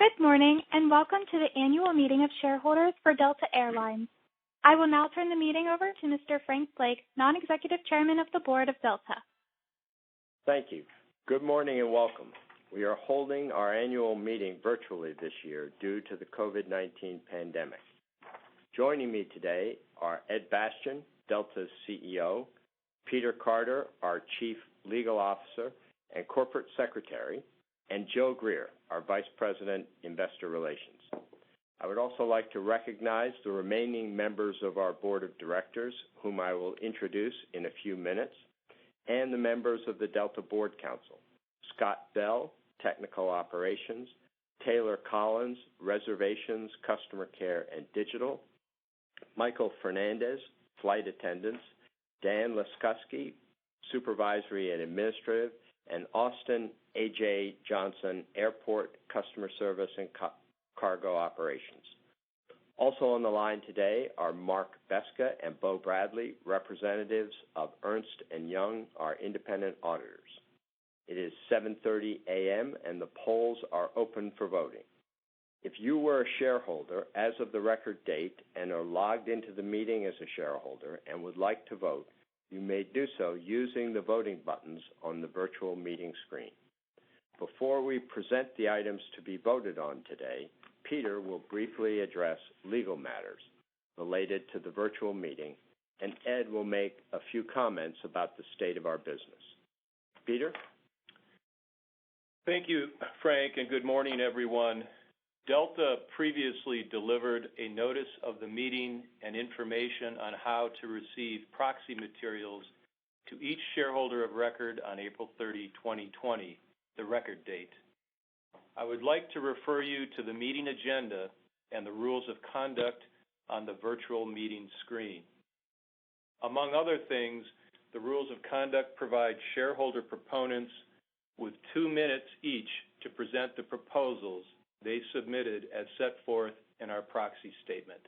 Good morning, and welcome to the annual meeting of shareholders for Delta Air Lines. I will now turn the meeting over to Mr. Frank Blake, Non-Executive Chairman of the Board of Delta. Thank you. Good morning and welcome. We are holding our annual meeting virtually this year due to the COVID-19 pandemic. Joining me today are Ed Bastian, Delta's CEO, Peter Carter, our Chief Legal Officer and Corporate Secretary, and Joe Greer, our Vice President, Investor Relations. I would also like to recognize the remaining members of our Board of Directors, whom I will introduce in a few minutes, and the members of the Delta Board Council: Scott Bell, Technical Operations; Taylor Collins, Reservations, Customer Care, and Digital; Michael Fernandez, Flight Attendants; Dan Laskusky, Supervisory and Administrative; and Austin A.J. Johnson, Airport, Customer Service, and Cargo Operations. Also on the line today are Mark Beska and Bo Bradley, representatives of Ernst & Young, our independent auditors. It is 7:30 a.m. and the polls are open for voting. If you were a shareholder as of the record date and are logged into the meeting as a shareholder and would like to vote, you may do so using the voting buttons on the virtual meeting screen. Before we present the items to be voted on today, Peter will briefly address legal matters related to the virtual meeting, and Ed will make a few comments about the state of our business. Peter? Thank you, Frank, and good morning, everyone. Delta previously delivered a notice of the meeting and information on how to receive proxy materials to each shareholder of record on April 30, 2020, the record date. I would like to refer you to the meeting agenda and the rules of conduct on the virtual meeting screen. Among other things, the rules of conduct provide shareholder proponents with 2 minutes each to present the proposals they submitted as set forth in our proxy statement.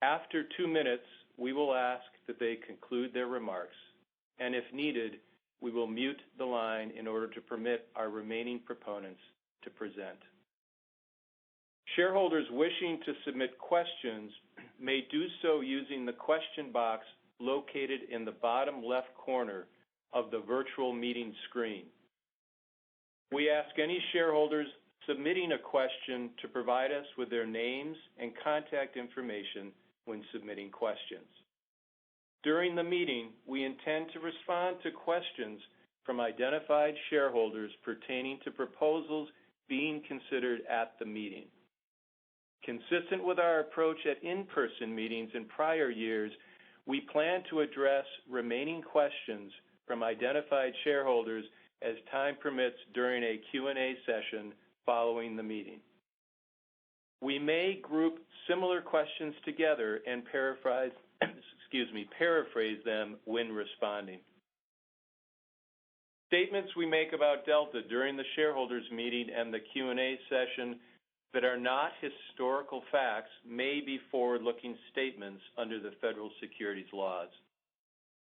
After 2 minutes, we will ask that they conclude their remarks, and if needed, we will mute the line in order to permit our remaining proponents to present. Shareholders wishing to submit questions may do so using the question box located in the bottom left corner of the virtual meeting screen. We ask any shareholders submitting a question to provide us with their names and contact information when submitting questions. During the meeting, we intend to respond to questions from identified shareholders pertaining to proposals being considered at the meeting. Consistent with our approach at in-person meetings in prior years, we plan to address remaining questions from identified shareholders as time permits during a Q&A session following the meeting. We may group similar questions together and paraphrase them when responding. Statements we make about Delta during the shareholders meeting and the Q&A session that are not historical facts may be forward-looking statements under the federal securities laws.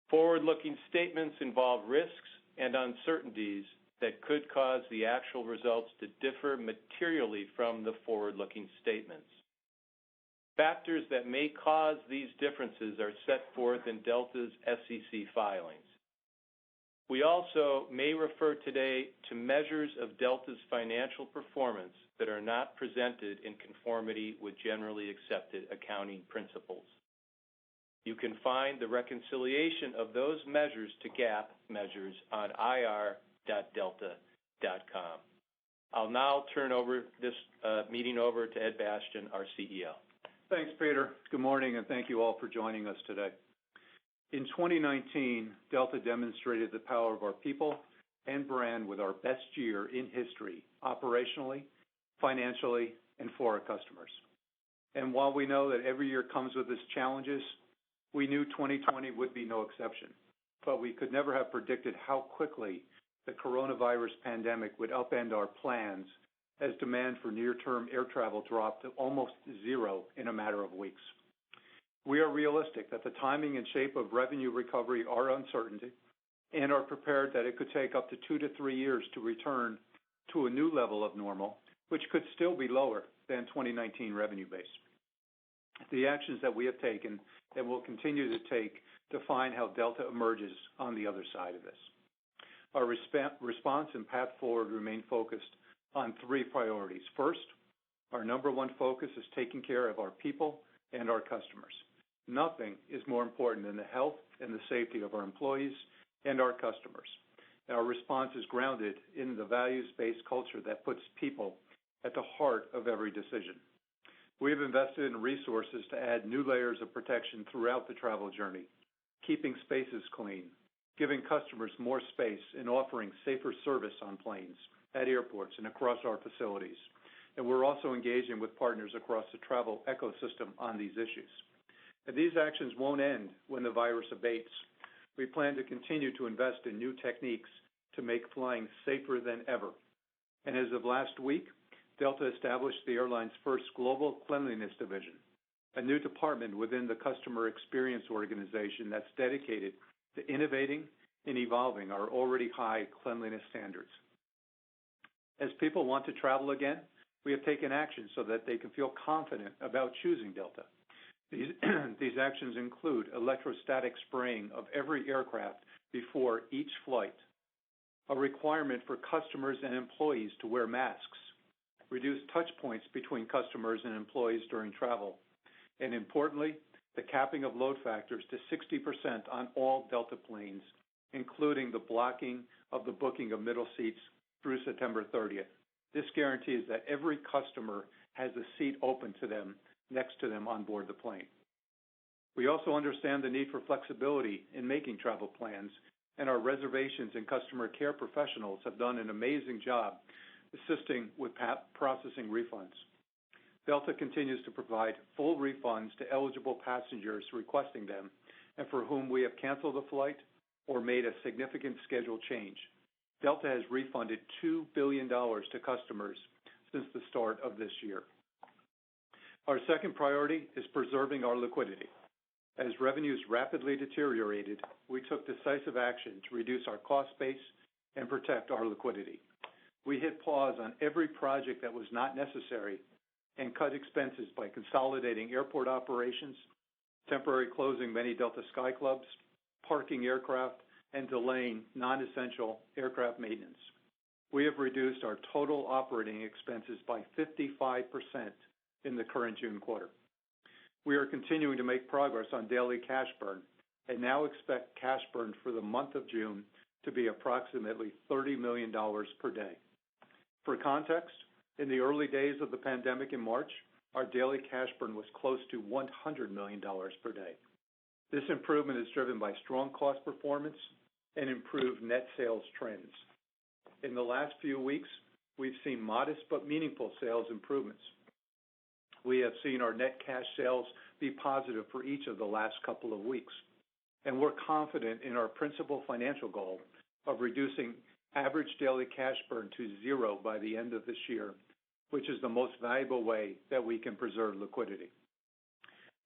Forward-looking statements involve risks and uncertainties that could cause the actual results to differ materially from the forward-looking statements. Factors that may cause these differences are set forth in Delta's SEC filings. We also may refer today to measures of Delta's financial performance that are not presented in conformity with generally accepted accounting principles. You can find the reconciliation of those measures to GAAP measures on ir.delta.com. I'll now turn over this meeting over to Ed Bastian, our CEO. Thanks, Peter. Good morning, and thank you all for joining us today. In 2019, Delta demonstrated the power of our people and brand with our best year in history, operationally, financially, and for our customers. And while we know that every year comes with its challenges, we knew 2020 would be no exception. But we could never have predicted how quickly the coronavirus pandemic would upend our plans as demand for near-term air travel dropped to almost zero in a matter of weeks. We are realistic that the timing and shape of revenue recovery are uncertain and are prepared that it could take up to 2 to 3 years to return to a new level of normal which could still be lower than 2019 revenue base. The actions that we have taken and will continue to take define how Delta emerges on the other side of this. Our response and path forward remain focused on three priorities. First, our number one focus is taking care of our people and our customers. Nothing is more important than the health and the safety of our employees and our customers. Our response is grounded in the values-based culture that puts people at the heart of every decision. We have invested in resources to add new layers of protection throughout the travel journey, keeping spaces clean, giving customers more space, and offering safer service on planes, at airports, and across our facilities. And we're also engaging with partners across the travel ecosystem on these issues. And these actions won't end when the virus abates. We plan to continue to invest in new techniques to make flying safer than ever. And as of last week, Delta established the airline's first global cleanliness division, a new department within the customer experience organization that's dedicated to innovating and evolving our already high cleanliness standards. As people want to travel again, we have taken action so that they can feel confident about choosing Delta. These actions include electrostatic spraying of every aircraft before each flight, a requirement for customers and employees to wear masks, reduce touch points between customers and employees during travel, and importantly, the capping of load factors to 60% on all Delta planes, including the blocking of the booking of middle seats through September 30th. This guarantees that every customer has a seat open to them, next to them on board the plane. We also understand the need for flexibility in making travel plans, and our reservations and customer care professionals have done an amazing job assisting with processing refunds. Delta continues to provide full refunds to eligible passengers requesting them and for whom we have canceled a flight or made a significant schedule change. Delta has refunded $2 billion to customers since the start of this year. Our second priority is preserving our liquidity. As revenues rapidly deteriorated, we took decisive action to reduce our cost base and protect our liquidity. We hit pause on every project that was not necessary and cut expenses by consolidating airport operations, temporarily closing many Delta Sky Clubs, parking aircraft, and delaying non-essential aircraft maintenance. We have reduced our total operating expenses by 55% in the current June quarter. We are continuing to make progress on daily cash burn and now expect cash burn for the month of June to be approximately $30 million per day. For context, in the early days of the pandemic in March, our daily cash burn was close to $100 million per day. This improvement is driven by strong cost performance and improved net sales trends. In the last few weeks, we've seen modest but meaningful sales improvements. We have seen our net cash sales be positive for each of the last couple of weeks, and we're confident in our principal financial goal of reducing average daily cash burn to zero by the end of this year, which is the most valuable way that we can preserve liquidity.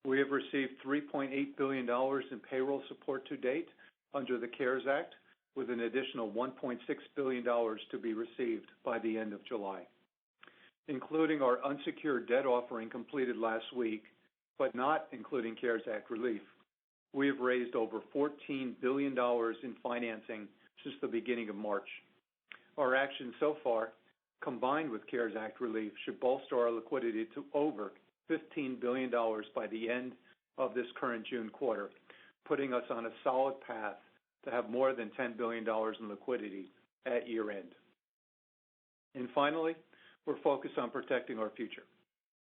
We have received $3.8 billion in payroll support to date under the CARES Act, with an additional $1.6 billion to be received by the end of July. Including our unsecured debt offering completed last week, but not including CARES Act relief, we have raised over $14 billion in financing since the beginning of March. Our actions so far, combined with CARES Act relief, should bolster our liquidity to over $15 billion by the end of this current June quarter, putting us on a solid path to have more than $10 billion in liquidity at year end. And finally, we're focused on protecting our future.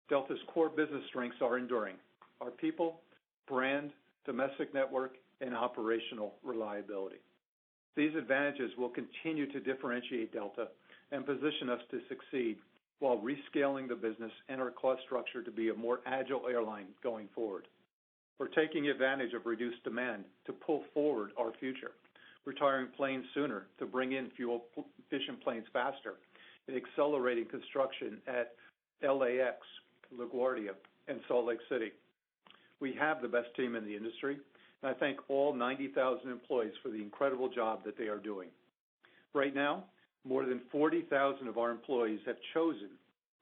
Delta's core business strengths are enduring: our people, brand, domestic network, and operational reliability. These advantages will continue to differentiate Delta and position us to succeed while rescaling the business and our cost structure to be a more agile airline going forward. We're taking advantage of reduced demand to pull forward our future, retiring planes sooner to bring in fuel-efficient planes faster, and accelerating construction at LAX, LaGuardia, and Salt Lake City. We have the best team in the industry, and I thank all 90,000 employees for the incredible job that they are doing. Right now, more than 40,000 of our employees have chosen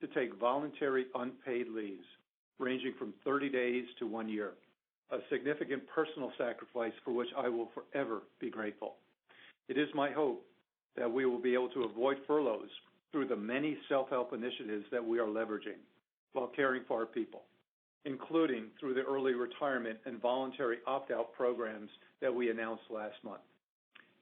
to take voluntary unpaid leaves, ranging from 30 days to 1 year, a significant personal sacrifice for which I will forever be grateful. It is my hope that we will be able to avoid furloughs through the many self-help initiatives that we are leveraging while caring for our people, including through the early retirement and voluntary opt-out programs that we announced last month.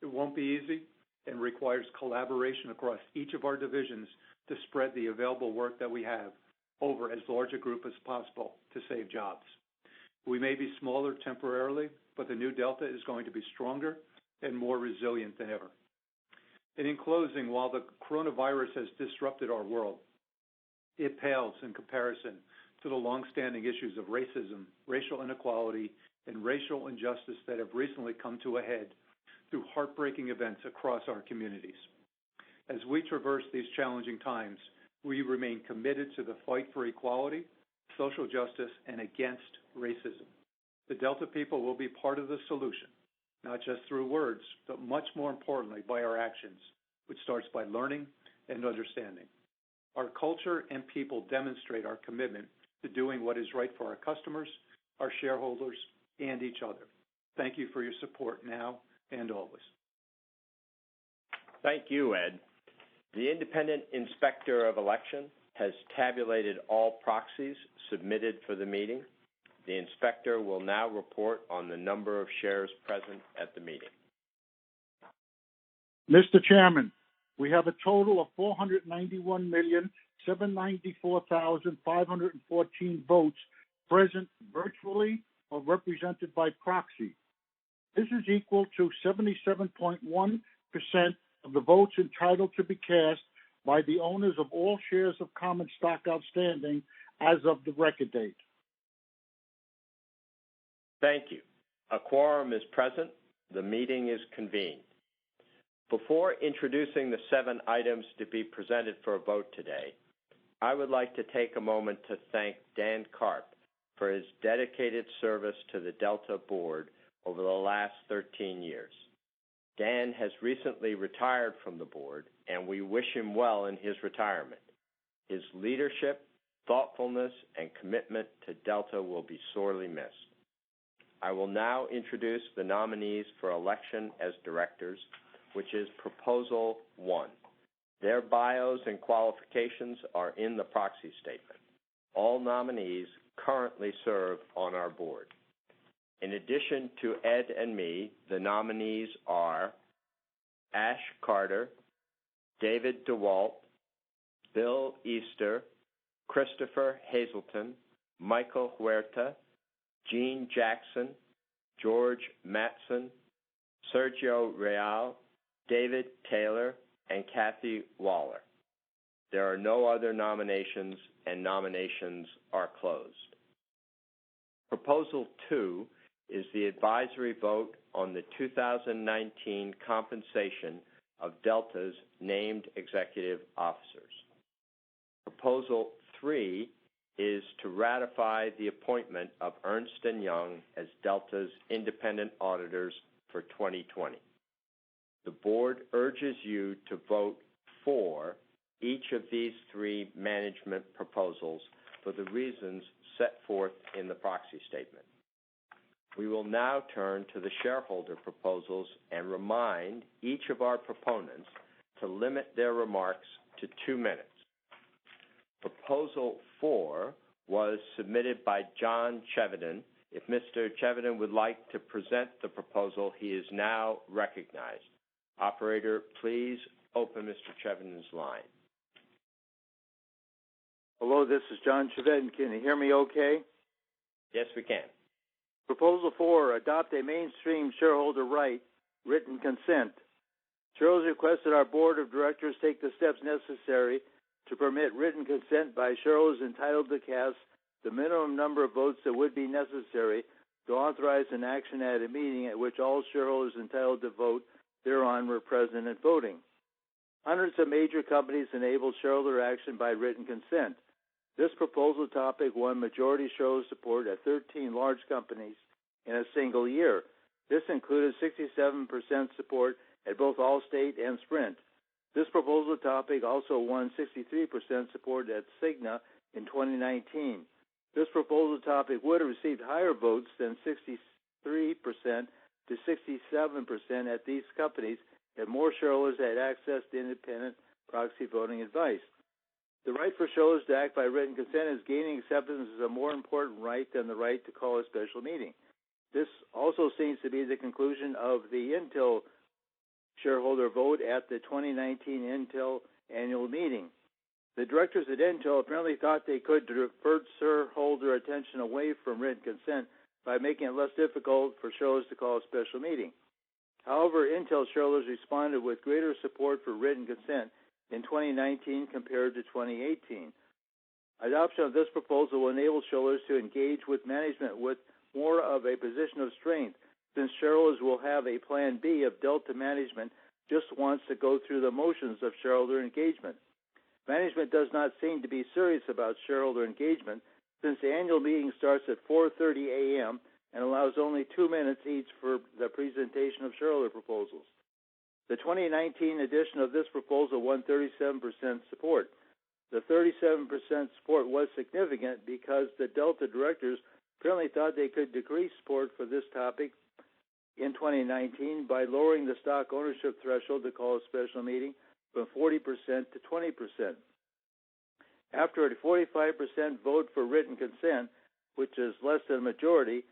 It won't be easy and requires collaboration across each of our divisions to spread the available work that we have over as large a group as possible to save jobs. We may be smaller temporarily, but the new Delta is going to be stronger and more resilient than ever. And in closing, while the coronavirus has disrupted our world, it pales in comparison to the long-standing issues of racism, racial inequality, and racial injustice that have recently come to a head through heartbreaking events across our communities. As we traverse these challenging times, we remain committed to the fight for equality, social justice, and against racism. The Delta people will be part of the solution, not just through words, but much more importantly by our actions, which starts by learning and understanding. Our culture and people demonstrate our commitment to doing what is right for our customers, our shareholders, and each other. Thank you for your support now and always. Thank you, Ed. The Independent Inspector of Election has tabulated all proxies submitted for the meeting. The inspector will now report on the number of shares present at the meeting. Mr. Chairman, we have a total of 491,794,514 votes present virtually or represented by proxy. This is equal to 77.1% of the votes entitled to be cast by the owners of all shares of common stock outstanding as of the record date. Thank you. A quorum is present. The meeting is convened. Before introducing the 7 items to be presented for a vote today, I would like to take a moment to thank Dan Karp for his dedicated service to the Delta Board over the last 13 years. Dan has recently retired from the board, and we wish him well in his retirement. His leadership, thoughtfulness, and commitment to Delta will be sorely missed. I will now introduce the nominees for election as directors, which is Proposal 1. Their bios and qualifications are in the proxy statement. All nominees currently serve on our board. In addition to Ed and me, the nominees are Ash Carter, David DeWalt, Bill Easter, Christopher Hazelton, Michael Huerta, Gene Jackson, George Mattson, Sergio Real, David Taylor, and Kathy Waller. There are no other nominations, and nominations are closed. Proposal 2 is the advisory vote on the 2019 compensation of Delta's named executive officers. Proposal 3 is to ratify the appointment of Ernst & Young as Delta's independent auditors for 2020. The board urges you to vote for each of these 3 management proposals for the reasons set forth in the proxy statement. We will now turn to the shareholder proposals and remind each of our proponents to limit their remarks to 2 minutes. Proposal 4 was submitted by John Chevedden. If Mr. Chevedden would like to present the proposal, he is now recognized. Operator, please open Mr. Chevedden's line. Hello, this is John Chevedden. Can you hear me okay? Yes, we can. Proposal 4, adopt a mainstream shareholder right, written consent. Shareholders request that our board of directors take the steps necessary to permit written consent by shareholders entitled to cast the minimum number of votes that would be necessary to authorize an action at a meeting at which all shareholders entitled to vote thereon were present and voting. Hundreds of major companies enable shareholder action by written consent. This proposal topic won majority shareholder support at 13 large companies in a single year. This included 67% support at both Allstate and Sprint. This proposal topic also won 63% support at Cigna in 2019. This proposal topic would have received higher votes than 63% to 67% at these companies if more shareholders had access to independent proxy voting advice. The right for shareholders to act by written consent is gaining acceptance as a more important right than the right to call a special meeting. This also seems to be the conclusion of the Intel shareholder vote at the 2019 Intel annual meeting. The directors at Intel apparently thought they could divert shareholder attention away from written consent by making it less difficult for shareholders to call a special meeting. However, Intel shareholders responded with greater support for written consent in 2019 compared to 2018. Adoption of this proposal will enable shareholders to engage with management with more of a position of strength, since shareholders will have a plan B if Delta management just wants to go through the motions of shareholder engagement. Management does not seem to be serious about shareholder engagement, since the annual meeting starts at 4:30 a.m. and allows only 2 minutes each for the presentation of shareholder proposals. The 2019 edition of this proposal won 37% support. The 37% support was significant because the Delta directors apparently thought they could decrease support for this topic in 2019 by lowering the stock ownership threshold to call a special meeting from 40% to 20%. After a 45% vote for written consent, which is less than a majority,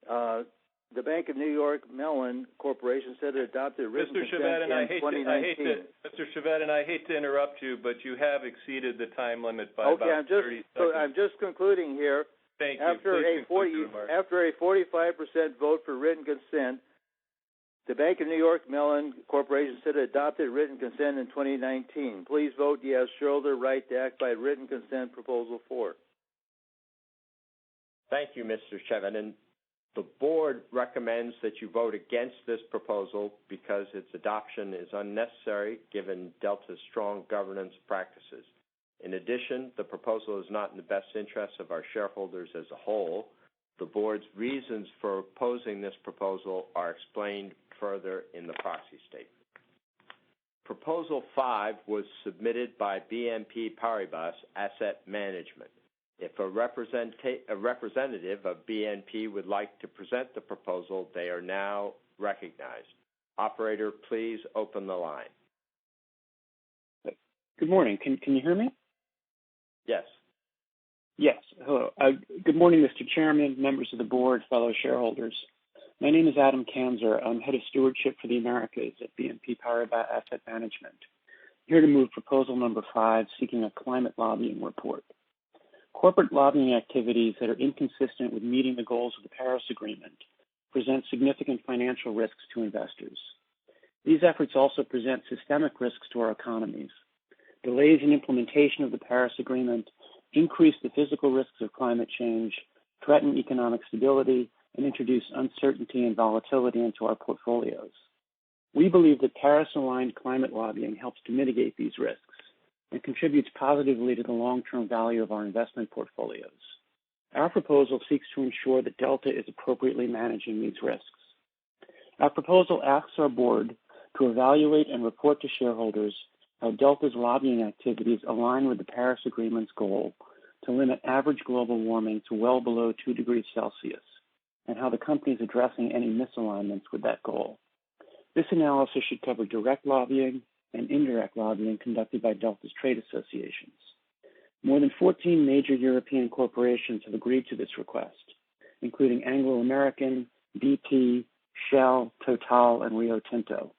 the Bank of New York Mellon Corporation said it adopted written consent in 2019. Mr. Chevette, and I hate to interrupt you, but you have exceeded the time limit by about 30 seconds. So I'm just concluding here. Thank you. After a 45% vote for written consent, the Bank of New York Mellon Corporation said it adopted written consent in 2019. Please vote yes. Shareholder right to act by written consent, Proposal 4. Thank you, Mr. Chevette. And the board recommends that you vote against this proposal because its adoption is unnecessary given Delta's strong governance practices. In addition, the proposal is not in the best interest of our shareholders as a whole. The board's reasons for opposing this proposal are explained further in the proxy statement. Proposal 5 was submitted by BNP Paribas Asset Management. If a representative of BNP would like to present the proposal, they are now recognized. Operator, please open the line. Good morning. Can you hear me? Yes. Yes. Hello. Good morning, Mr. Chairman, members of the board, fellow shareholders. My name is Adam Kanzer. I'm head of stewardship for the Americas at BNP Paribas Asset Management. I'm here to move proposal number 5, seeking a climate lobbying report. Corporate lobbying activities that are inconsistent with meeting the goals of the Paris Agreement present significant financial risks to investors. These efforts also present systemic risks to our economies. Delays in implementation of the Paris Agreement increase the physical risks of climate change, threaten economic stability, and introduce uncertainty and volatility into our portfolios. We believe that Paris-aligned climate lobbying helps to mitigate these risks and contributes positively to the long-term value of our investment portfolios. Our proposal seeks to ensure that Delta is appropriately managing these risks. Our proposal asks our board to evaluate and report to shareholders how Delta's lobbying activities align with the Paris Agreement's goal to limit average global warming to well below 2 degrees Celsius, and how the company is addressing any misalignments with that goal. This analysis should cover direct lobbying and indirect lobbying conducted by Delta's trade associations. More than 14 major European corporations have agreed to this request, including Anglo American, BP, Shell, Total, and Rio Tinto.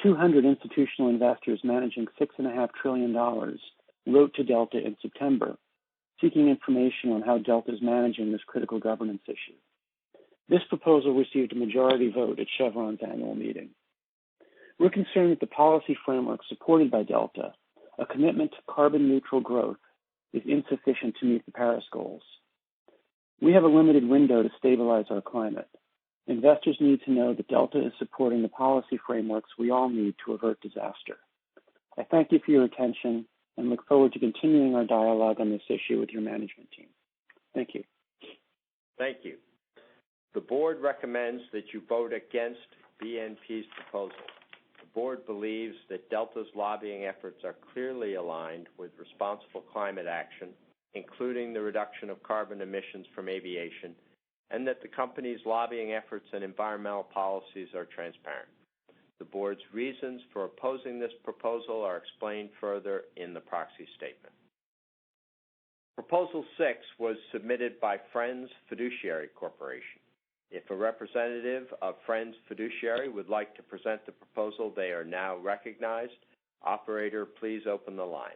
200 institutional investors managing $6.5 trillion wrote to Delta in September, seeking information on how Delta is managing this critical governance issue. This proposal received a majority vote at Chevron's annual meeting. We're concerned that the policy framework supported by Delta, a commitment to carbon-neutral growth, is insufficient to meet the Paris goals. We have a limited window to stabilize our climate. Investors need to know that Delta is supporting the policy frameworks we all need to avert disaster. I thank you for your attention and look forward to continuing our dialogue on this issue with your management team. Thank you. Thank you. The board recommends that you vote against BNP's proposal. The board believes that Delta's lobbying efforts are clearly aligned with responsible climate action, including the reduction of carbon emissions from aviation, and that the company's lobbying efforts and environmental policies are transparent. The board's reasons for opposing this proposal are explained further in the proxy statement. Proposal 6 was submitted by Friends Fiduciary Corporation. If a representative of Friends Fiduciary would like to present the proposal, they are now recognized. Operator, please open the line.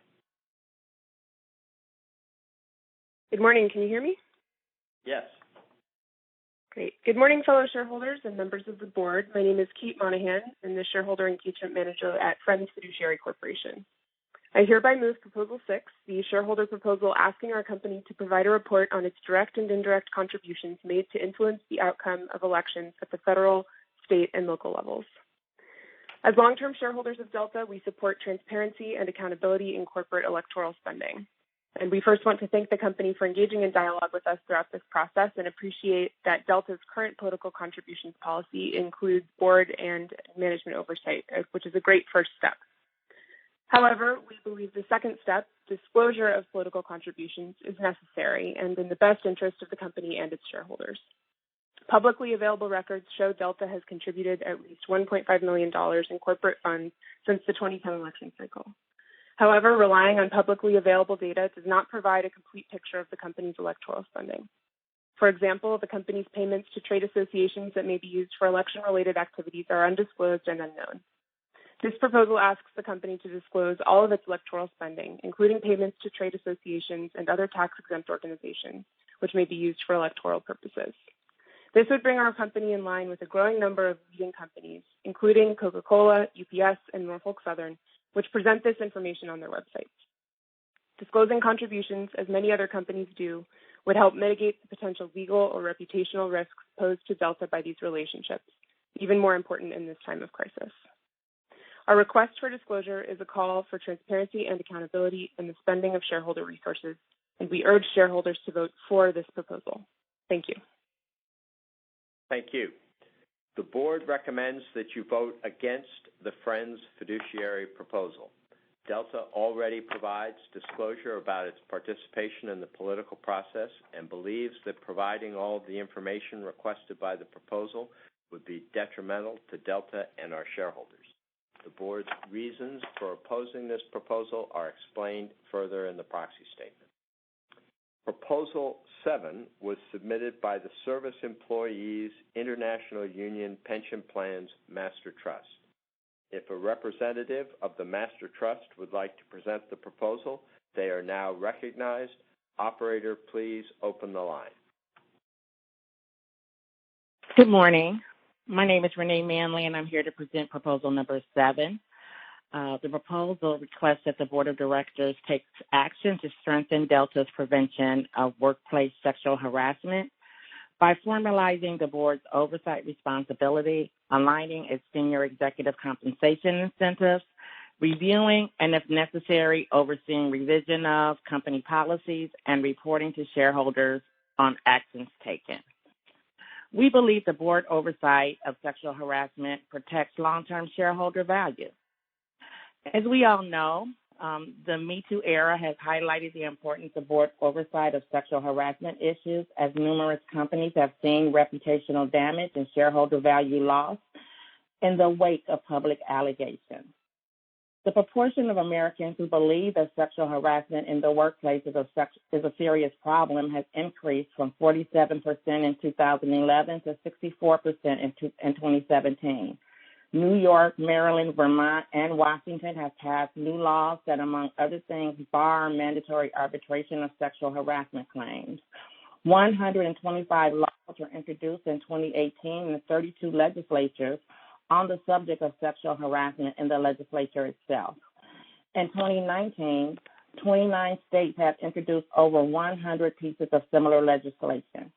Good morning. Can you hear me? Yes. Great. Good morning, fellow shareholders and members of the board. My name is Kate Monahan. I'm the Shareholder Engagement Manager at Friends Fiduciary Corporation. I hereby move Proposal 6, the shareholder proposal asking our company to provide a report on its direct and indirect contributions made to influence the outcome of elections at the federal, state, and local levels. As long-term shareholders of Delta, we support transparency and accountability in corporate electoral spending. And we first want to thank the company for engaging in dialogue with us throughout this process and appreciate that Delta's current political contributions policy includes board and management oversight, which is a great first step. However, we believe the second step, disclosure of political contributions, is necessary and in the best interest of the company and its shareholders. Publicly available records show Delta has contributed at least $1.5 million in corporate funds since the 2010 election cycle. However, relying on publicly available data does not provide a complete picture of the company's electoral spending. For example, the company's payments to trade associations that may be used for election-related activities are undisclosed and unknown. This proposal asks the company to disclose all of its electoral spending, including payments to trade associations and other tax-exempt organizations, which may be used for electoral purposes. This would bring our company in line with a growing number of leading companies, including Coca-Cola, UPS, and Norfolk Southern, which present this information on their websites. Disclosing contributions, as many other companies do, would help mitigate the potential legal or reputational risks posed to Delta by these relationships, even more important in this time of crisis. Our request for disclosure is a call for transparency and accountability in the spending of shareholder resources, and we urge shareholders to vote for this proposal. Thank you. Thank you. The board recommends that you vote against the Friends Fiduciary proposal. Delta already provides disclosure about its participation in the political process and believes that providing all of the information requested by the proposal would be detrimental to Delta and our shareholders. The board's reasons for opposing this proposal are explained further in the proxy statement. Proposal 7 was submitted by the Service Employees International Union Pension Plans Master Trust. If a representative of the Master Trust would like to present the proposal, they are now recognized. Operator, please open the line. Good morning. My name is Renee Manley, and I'm here to present proposal number 7. The proposal requests that the Board of Directors takes action to strengthen Delta's prevention of workplace sexual harassment by formalizing the board's oversight responsibility, aligning its senior executive compensation incentives, reviewing and, if necessary, overseeing revision of company policies, and reporting to shareholders on actions taken. We believe the board oversight of sexual harassment protects long-term shareholder value. As we all know, the Me Too era has highlighted the importance of board oversight of sexual harassment issues, as numerous companies have seen reputational damage and shareholder value loss in the wake of public allegations. The proportion of Americans who believe that sexual harassment in the workplace is a serious problem has increased from 47% in 2011 to 64% in 2017. New York, Maryland, Vermont, and Washington have passed new laws that, among other things, bar mandatory arbitration of sexual harassment claims. 125 laws were introduced in 2018 in 32 legislatures on the subject of sexual harassment in the legislature itself. In 2019, 29 states have introduced over 100 pieces of similar legislation.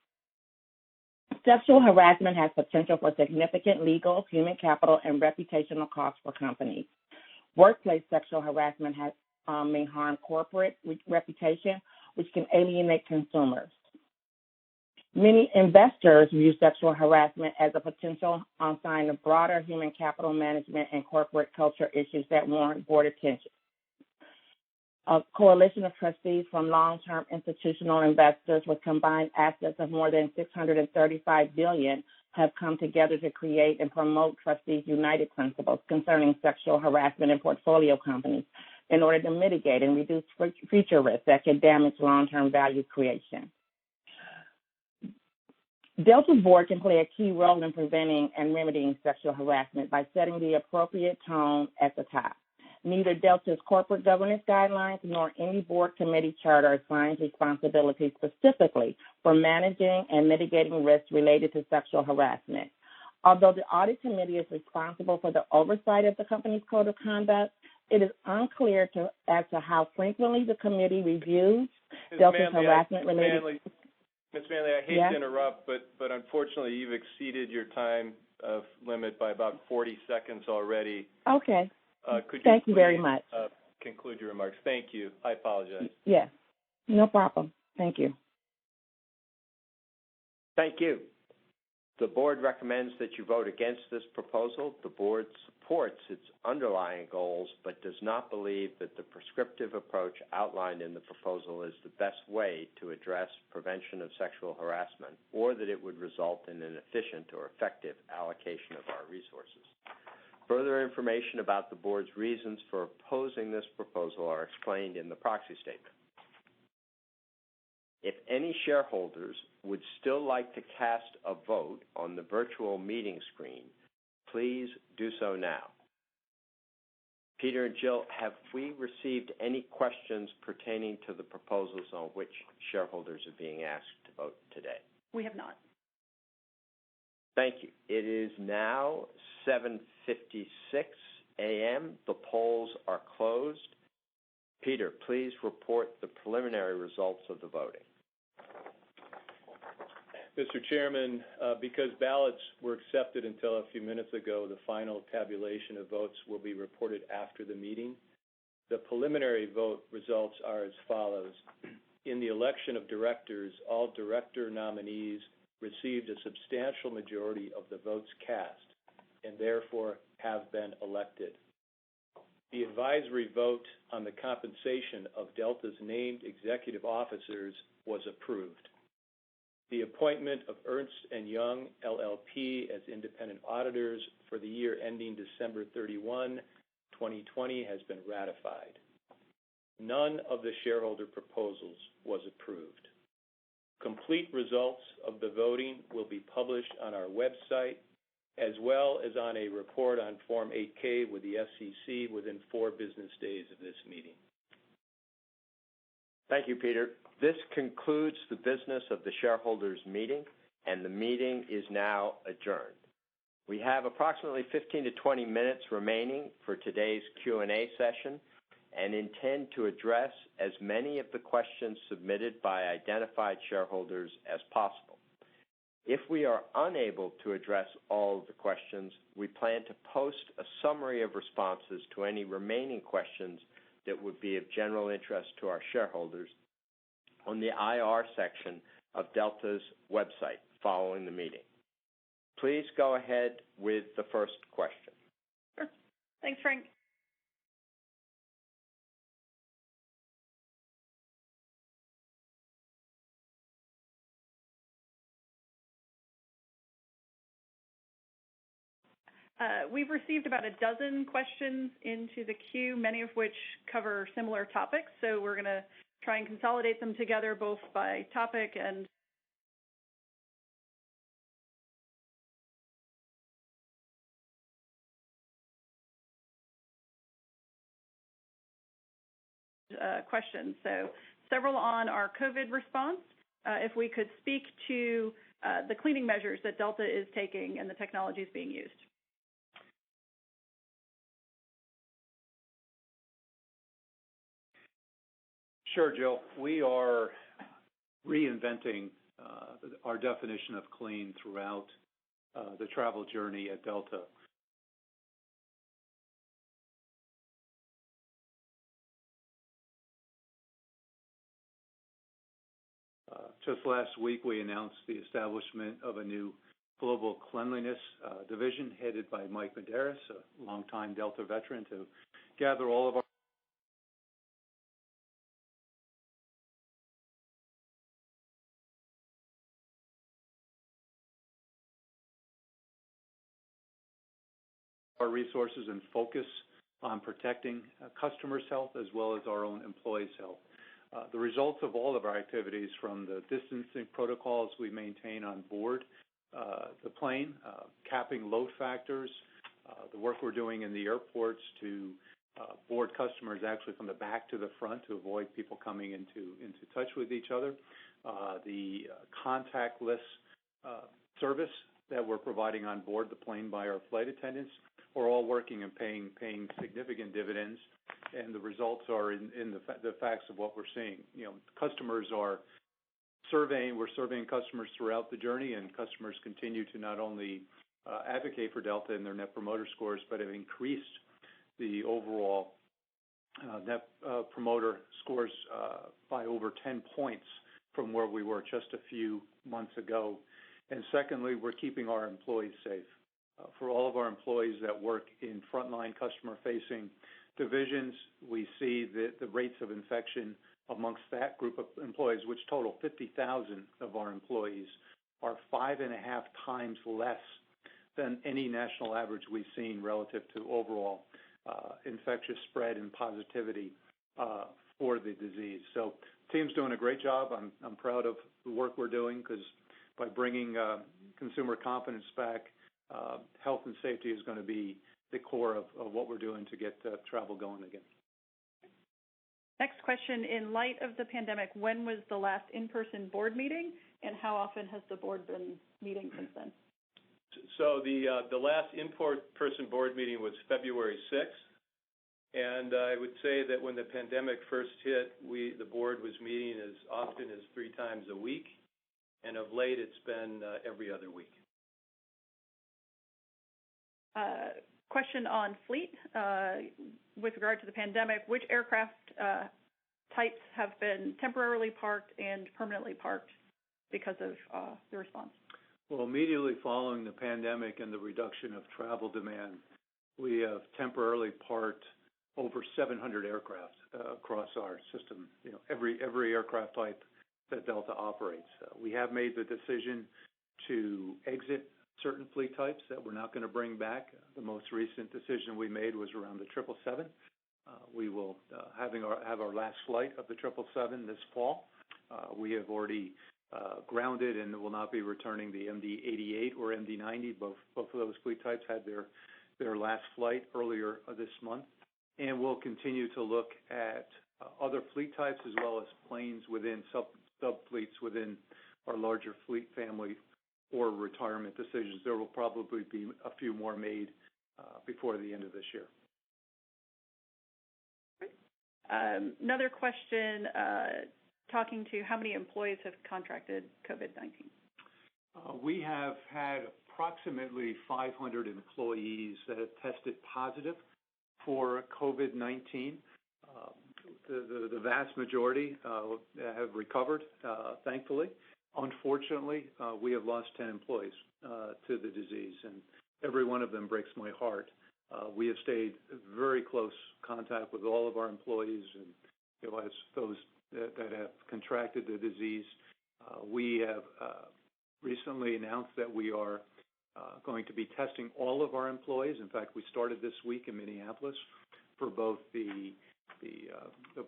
Sexual harassment has potential for significant legal, human capital, and reputational costs for companies. Workplace sexual harassment may harm corporate reputation, which can alienate consumers. Many investors view sexual harassment as a potential sign of broader human capital management and corporate culture issues that warrant board attention. A coalition of trustees from long-term institutional investors with combined assets of more than $635 billion have come together to create and promote Trustees United principles concerning sexual harassment in portfolio companies in order to mitigate and reduce future risks that could damage long-term value creation. Delta's board can play a key role in preventing and remedying sexual harassment by setting the appropriate tone at the top. Neither Delta's corporate governance guidelines nor any board committee charter assigns responsibility specifically for managing and mitigating risks related to sexual harassment. Although the audit committee is responsible for the oversight of the company's code of conduct, it is unclear as to how frequently the committee reviews Delta's harassment-related. Ms. Manley, I hate to interrupt, but unfortunately you've exceeded your time limit by about 40 seconds already. Okay. Could you Thank you very much. Conclude your remarks? Thank you. I apologize. Yes, no problem. Thank you. Thank you. The board recommends that you vote against this proposal. The board supports its underlying goals, but does not believe that the prescriptive approach outlined in the proposal is the best way to address prevention of sexual harassment, or that it would result in an efficient or effective allocation of our resources. Further information about the board's reasons for opposing this proposal are explained in the proxy statement. If any shareholders would still like to cast a vote on the virtual meeting screen, please do so now. Peter and Jill, have we received any questions pertaining to the proposals on which shareholders are being asked to vote today? We have not. Thank you. It is now 7:56 a.m. The polls are closed. Peter, please report the preliminary results of the voting. Mr. Chairman, because ballots were accepted until a few minutes ago, the final tabulation of votes will be reported after the meeting. The preliminary vote results are as follows. In the election of directors, all director nominees received a substantial majority of the votes cast and therefore have been elected. The advisory vote on the compensation of Delta's named executive officers was approved. The appointment of Ernst & Young, LLP, as independent auditors for the year ending December 31, 2020 has been ratified. None of the shareholder proposals was approved. Complete results of the voting will be published on our website, as well as on a report on Form 8-K with the SEC within 4 business days of this meeting. Thank you, Peter. This concludes the business of the shareholders' meeting, and the meeting is now adjourned. We have approximately 15 to 20 minutes remaining for today's Q&A session and intend to address as many of the questions submitted by identified shareholders as possible. If we are unable to address all of the questions, we plan to post a summary of responses to any remaining questions that would be of general interest to our shareholders on the IR section of Delta's website following the meeting. Please go ahead with the first question. Sure. Thanks, Frank. We've received about a dozen questions into the queue, many of which cover similar topics. So we're going to try and consolidate them together both by topic and questions. So several on our COVID response. If we could speak to the cleaning measures that Delta is taking and the technologies being used. Sure, Jill. We are reinventing our definition of clean throughout the travel journey at Delta. Just last week, we announced the establishment of a new global cleanliness division headed by Mike Medeiros, a longtime Delta veteran, to gather all of our resources and focus on protecting customers' health as well as our own employees' health. The results of all of our activities, from the distancing protocols we maintain on board the plane, capping load factors, the work we're doing in the airports to board customers actually from the back to the front to avoid people coming into touch with each other, the contactless service that we're providing on board the plane by our flight attendants, are all working and paying significant dividends, and the results are in the facts of what we're seeing. Customers are surveying. We're surveying customers throughout the journey, and customers continue to not only advocate for Delta in their Net Promoter Scores, but have increased the overall Net Promoter Scores by over 10 points from where we were just a few months ago. And secondly, we're keeping our employees safe. For all of our employees that work in frontline customer-facing divisions, we see that the rates of infection amongst that group of employees, which total 50,000 of our employees, are 5.5 times less than any national average we've seen relative to overall infectious spread and positivity for the disease. So the team's doing a great job. I'm proud of the work we're doing, because by bringing consumer confidence back, health and safety is going to be the core of what we're doing to get travel going again. Next question. In light of the pandemic, when was the last in-person board meeting, and how often has the board been meeting since then? So the last in-person board meeting was February 6th, and I would say that when the pandemic first hit, the board was meeting as often as 3 times a week, and of late it's been every other week. Question on fleet. With regard to the pandemic, which aircraft types have been temporarily parked and permanently parked because of the response? Well, immediately following the pandemic and the reduction of travel demand, we have temporarily parked over 700 aircraft across our system, every aircraft type that Delta operates. We have made the decision to exit certain fleet types that we're not going to bring back. The most recent decision we made was around the 777. We will have our last flight of the 777 this fall. We have already grounded and will not be returning the MD-88 or MD-90. Both of those fleet types had their last flight earlier this month. And we'll continue to look at other fleet types as well as planes within sub-fleets within our larger fleet family or retirement decisions. There will probably be a few more made before the end of this year. Another question, talking to how many employees have contracted COVID-19? We have had approximately 500 employees that have tested positive for COVID-19. The vast majority have recovered, thankfully. Unfortunately, we have lost 10 employees to the disease, and every one of them breaks my heart. We have stayed very close contact with all of our employees, and as those that have contracted the disease. We have recently announced that we are going to be testing all of our employees. In fact, we started this week in Minneapolis for both the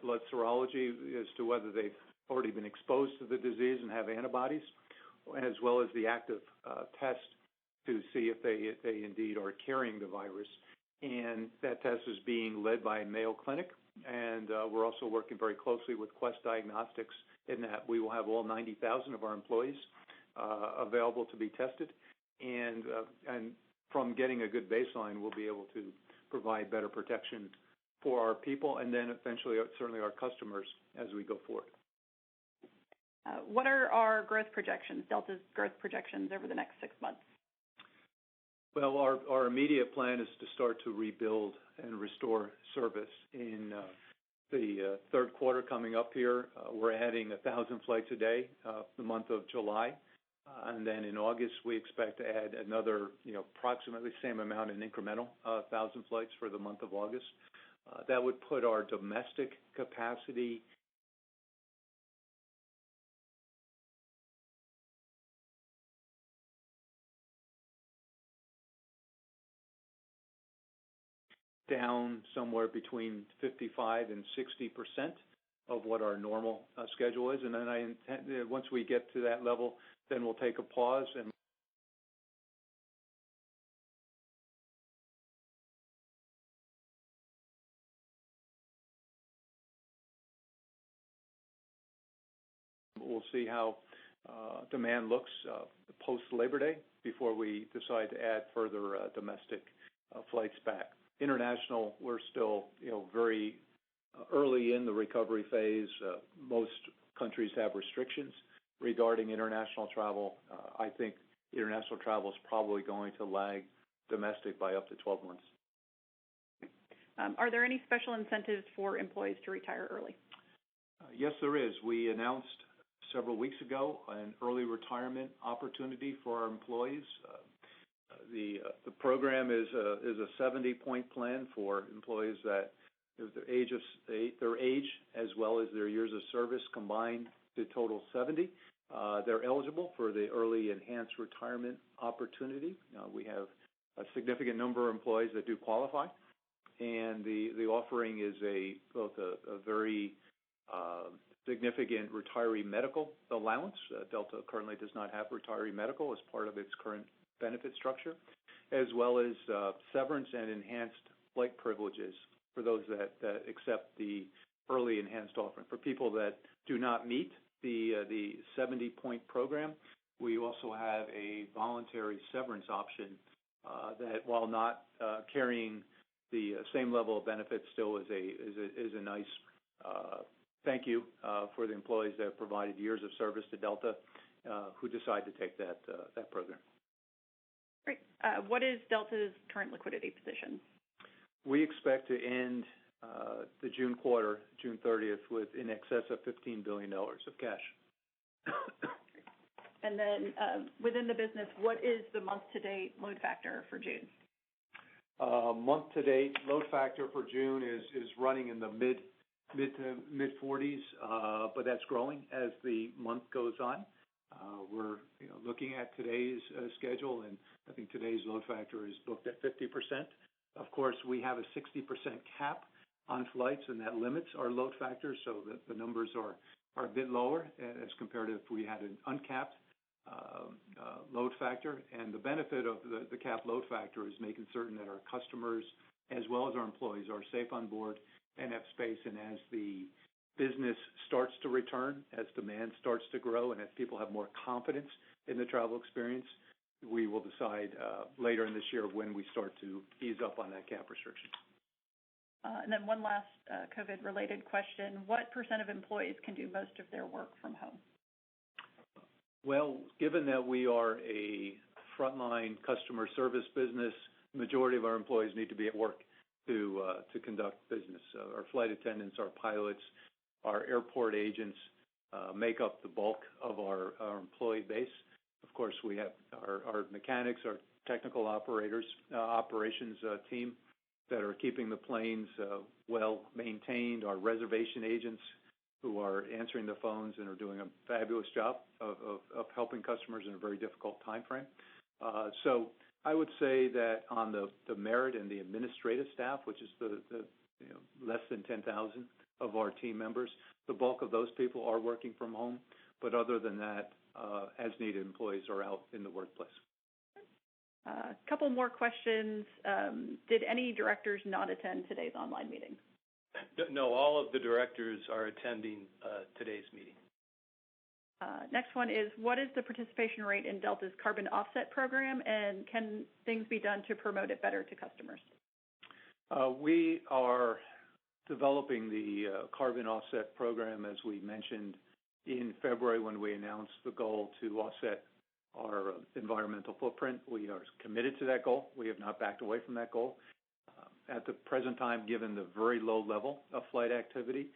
blood serology as to whether they've already been exposed to the disease and have antibodies, as well as the active test to see if they indeed are carrying the virus. And that test is being led by Mayo Clinic, and we're also working very closely with Quest Diagnostics in that we will have all 90,000 of our employees available to be tested, and from getting a good baseline, we'll be able to provide better protection for our people and then eventually, certainly, our customers as we go forward. What are our growth projections, Delta's growth projections over the next 6 months? Well, our immediate plan is to start to rebuild and restore service in the third quarter coming up here, we're adding 1,000 flights a day the month of July. And then in August, we expect to add another, approximately same amount in incremental 1,000 flights for the month of August. That would put our domestic capacity down somewhere between 55 and 60% of what our normal schedule is. And then once we get to that level, then we'll take a pause and we'll see how demand looks post-Labor Day before we decide to add further domestic flights back. International, we're still, very early in the recovery phase. Most countries have restrictions regarding international travel. I think international travel is probably going to lag domestic by up to 12 months. Are there any special incentives for employees to retire early? Yes, there is. We announced several weeks ago an early retirement opportunity for our employees. The program is a 70-point plan for employees that their age as well as their years of service combined to total 70. They're eligible for the early enhanced retirement opportunity. We have a significant number of employees that do qualify, and the offering is both a very significant retiree medical allowance. Delta currently does not have retiree medical as part of its current benefit structure, as well as severance and enhanced flight privileges for those that accept the early enhanced offering. For people that do not meet the 70-point program, we also have a voluntary severance option that, while not carrying the same level of benefits, still is a nice thank you for the employees that have provided years of service to Delta who decide to take that program. Great. What is Delta's current liquidity position? We expect to end the June quarter, June 30th, with in excess of $15 billion of cash. And then within the business, what is the month-to-date load factor for June? Month-to-date load factor for June is running in the mid to mid 40s, but that's growing as the month goes on. We're looking at today's schedule, and I think today's load factor is booked at 50%. Of course, we have a 60% cap on flights, and that limits our load factor, so that the numbers are a bit lower as compared to if we had an uncapped load factor. And the benefit of the capped load factor is making certain that our customers, as well as our employees, are safe on board and have space. And as the business starts to return, as demand starts to grow, and as people have more confidence in the travel experience, we will decide later in this year when we start to ease up on that cap restriction. And then one last COVID-related question. What % of employees can do most of their work from home? Well, given that we are a frontline customer service business, the majority of our employees need to be at work to conduct business. Our flight attendants, our pilots, our airport agents make up the bulk of our employee base. Of course, we have our mechanics, our technical operations team that are keeping the planes well maintained, our reservation agents who are answering the phones and are doing a fabulous job of helping customers in a very difficult time frame. So I would say that on the merit and the administrative staff, which is the less than 10,000 of our team members, the bulk of those people are working from home. But other than that, as needed employees are out in the workplace. A couple more questions. Did any directors not attend today's online meeting? No, all of the directors are attending today's meeting. Next one is, what is the participation rate in Delta's carbon offset program, and can things be done to promote it better to customers? We are developing the carbon offset program, as we mentioned in February when we announced the goal to offset our environmental footprint. We are committed to that goal. We have not backed away from that goal. At the present time, given the very low level of flight activity,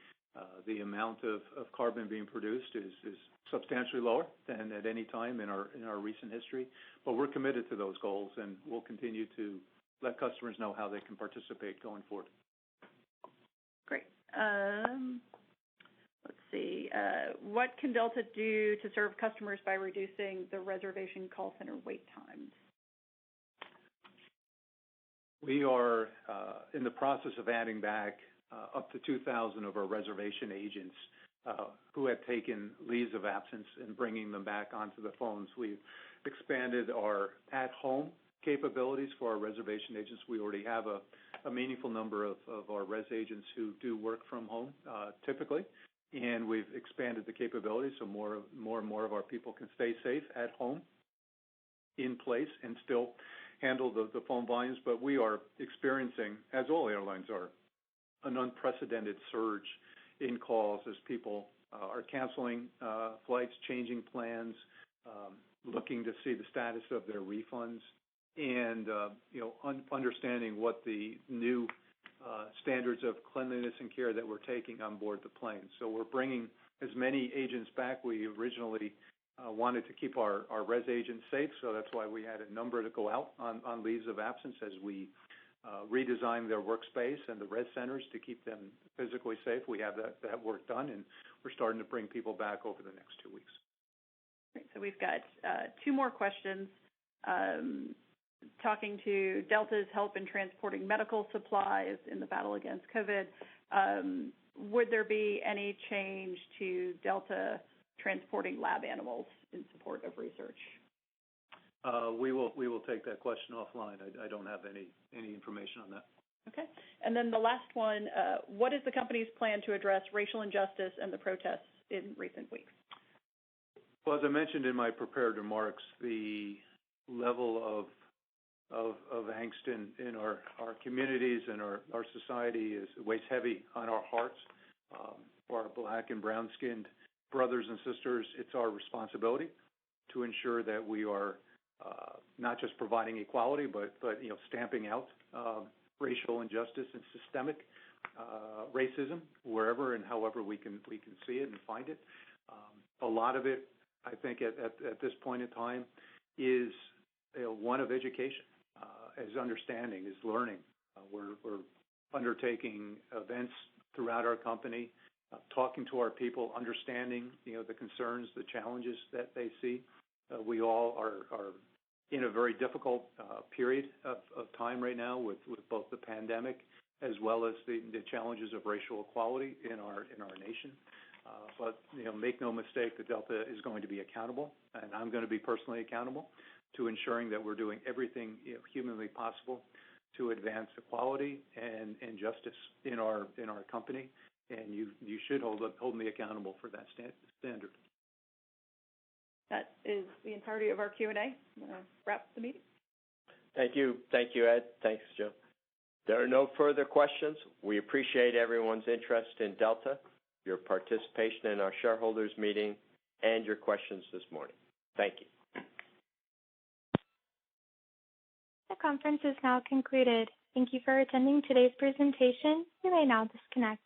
the amount of carbon being produced is substantially lower than at any time in our recent history. But we're committed to those goals, and we'll continue to let customers know how they can participate going forward. Great. Let's see. What can Delta do to serve customers by reducing the reservation call center wait times? We are in the process of adding back up to 2,000 of our reservation agents who had taken leaves of absence and bringing them back onto the phones. We've expanded our at-home capabilities for our reservation agents. We already have a meaningful number of our res agents who do work from home typically, and we've expanded the capabilities so more and more of our people can stay safe at home, in place, and still handle the phone volumes. But we are experiencing, as all airlines are, an unprecedented surge in calls as people are canceling flights, changing plans, looking to see the status of their refunds, and understanding what the new standards of cleanliness and care that we're taking on board the plane. So we're bringing as many agents back. We originally wanted to keep our res agents safe, so that's why we had a number to go out on leaves of absence as we redesign their workspace and the res centers to keep them physically safe. We have that work done, and we're starting to bring people back over the next 2 weeks. Great. So we've got 2 more questions. Talking to Delta's help in transporting medical supplies in the battle against COVID, would there be any change to Delta transporting lab animals in support of research? We will take that question offline. I don't have any information on that. Okay. And then the last one, what is the company's plan to address racial injustice and the protests in recent weeks? Well, as I mentioned in my prepared remarks, the level of angst in our communities and our society weighs heavy on our hearts. For our black and brown-skinned brothers and sisters, it's our responsibility to ensure that we are not just providing equality, but stamping out racial injustice and systemic racism wherever and however we can see it and find it. A lot of it, I think, at this point in time, is one of education, is understanding, is learning. We're undertaking events throughout our company, talking to our people, understanding the concerns, the challenges that they see. We all are in a very difficult period of time right now with both the pandemic as well as the challenges of racial equality in our nation. But make no mistake that Delta is going to be accountable, and I'm going to be personally accountable to ensuring that we're doing everything humanly possible to advance equality and justice in our company. And you should hold me accountable for that standard. That is the entirety of our Q&A. I'm going to wrap the meeting. Thank you, Ed. Thanks, Joe. There are no further questions. We appreciate everyone's interest in Delta, your participation in our shareholders meeting, and your questions this morning. Thank you. The conference is now concluded. Thank you for attending today's presentation. You may now disconnect.